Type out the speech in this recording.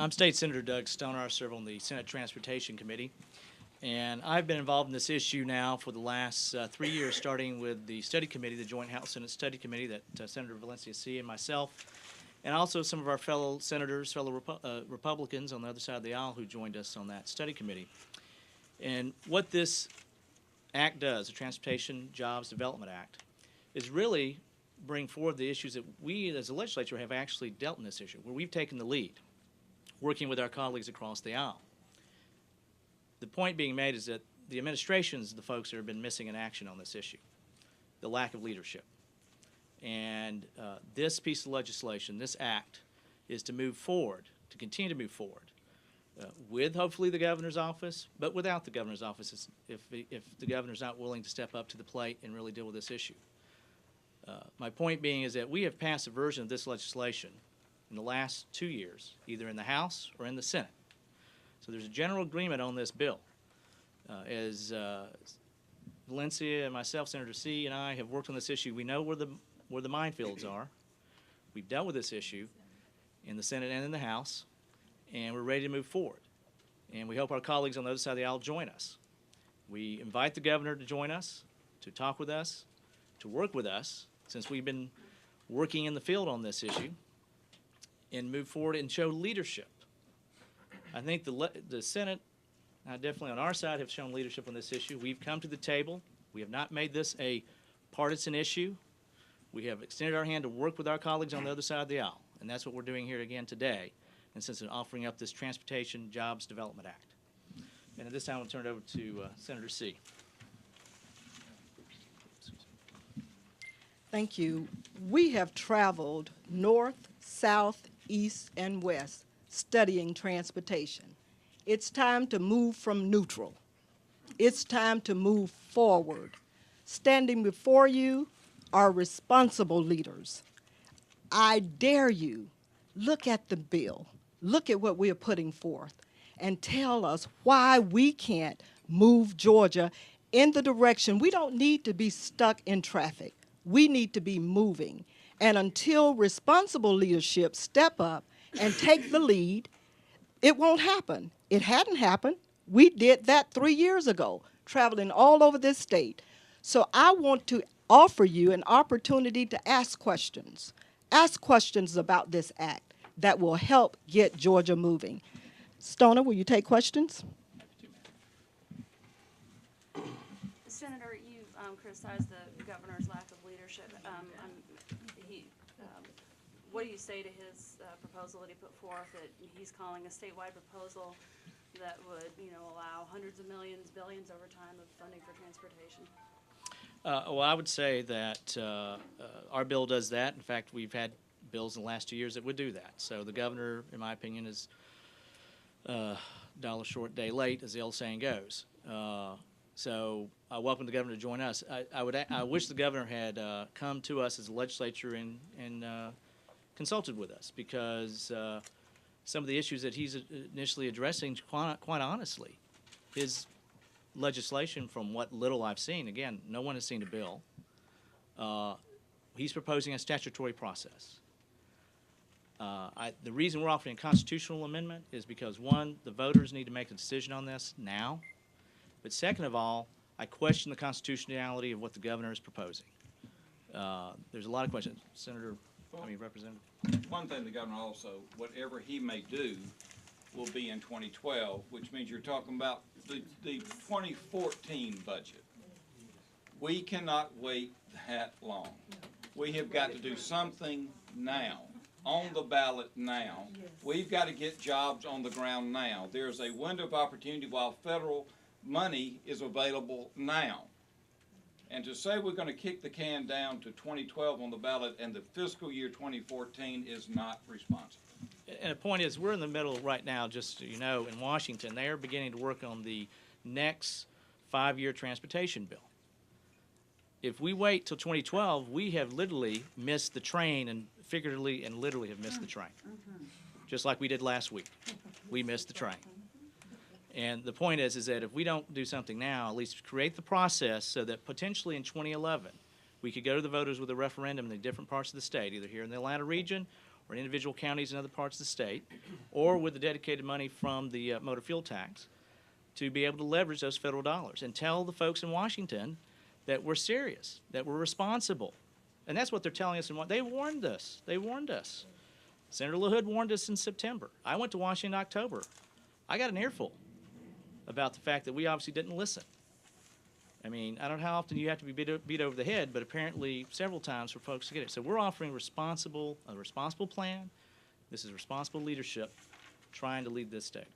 I'm State Senator Doug Stoner. I serve on the Senate Transportation Committee. And I've been involved in this issue now for the last 3 years, starting with the study committee, the Joint House-Senate Study Committee that Senator Valencia C. and myself, and also some of our fellow senators, fellow Republicans on the other side of the aisle who joined us on that study committee. And what this act does, the Transportation Jobs Development Act, is really bring forward the issues that we as a legislature have actually dealt in this issue, where we've taken the lead, working with our colleagues across the aisle. The point being made is that the administration's the folks that have been missing in action on this issue, the lack of leadership. And this piece of legislation, this act, is to move forward, to continue to move forward, with hopefully the governor's office, but without the governor's office if the governor's not willing to step up to the plate and really deal with this issue. My point being is that we have passed a version of this legislation in the last 2 years, either in the House or in the Senate. So there's a general agreement on this bill. As Valencia and myself, Senator C. and I have worked on this issue, we know where the minefields are. We've dealt with this issue in the Senate and in the House, and we're ready to move forward. And we hope our colleagues on the other side of the aisle join us. We invite the governor to join us, to talk with us, to work with us, since we've been working in the field on this issue, and move forward and show leadership. I think the Senate, definitely on our side, have shown leadership on this issue. We've come to the table. We have not made this a partisan issue. We have extended our hand to work with our colleagues on the other side of the aisle, and that's what we're doing here again today, and since offering up this Transportation Jobs Development Act. And at this time, I'll turn it over to Senator C. Thank you. We have traveled north, south, east, and west studying transportation. It's time to move from neutral. It's time to move forward. Standing before you are responsible leaders. I dare you, look at the bill, look at what we are putting forth, and tell us why we can't move Georgia in the direction. We don't need to be stuck in traffic. We need to be moving. And until responsible leadership step up and take the lead, it won't happen. It hadn't happened. We did that 3 years ago, traveling all over this state. So I want to offer you an opportunity to ask questions. Ask questions about this act that will help get Georgia moving. Stoner, will you take questions? Senator, you criticized the governor's lack of leadership. What do you say to his proposal that he put forth that he's calling a statewide proposal that would, allow hundreds of millions, billions over time of funding for transportation? Well, I would say that our bill does that. In fact, we've had bills in the last 2 years that would do that. So the governor, in my opinion, is dollar short, day late, as the old saying goes. So I welcome the governor to join us. I wish the governor had come to us as a legislature and consulted with us, because some of the issues that he's initially addressing, quite honestly, his legislation, from what little I've seen, again, no one has seen a bill, he's proposing a statutory process. The reason we're offering a constitutional amendment is because, one, the voters need to make a decision on this now, but second of all, I question the constitutionality of what the governor is proposing. There's a lot of questions. Representative. One thing the governor also, whatever he may do will be in 2012, which means you're talking about the 2014 budget. We cannot wait that long. We have got to do something now, on the ballot now. We've got to get jobs on the ground now. There's a window of opportunity while federal money is available now. And to say we're going to kick the can down to 2012 on the ballot and the fiscal year 2014 is not responsible. And the point is, we're in the middle right now, just so you know, in Washington. They are beginning to work on the next 5-year transportation bill. If we wait till 2012, we have literally missed the train, and figuratively and literally have missed the train. Just like we did last week. We missed the train. And the point is that if we don't do something now, at least create the process so that potentially in 2011 we could go to the voters with a referendum in the different parts of the state, either here in the Atlanta region or individual counties in other parts of the state, or with the dedicated money from the motor fuel tax, to be able to leverage those federal dollars and tell the folks in Washington that we're serious, that we're responsible. And that's what they're telling us. They warned us. They warned us. Senator LaHood warned us in September. I went to Washington in October. I got an earful about the fact that we obviously didn't listen. I mean, I don't know how often you have to be beat over the head, but apparently several times for folks to get it. So we're offering a responsible plan. This is responsible leadership trying to lead this state.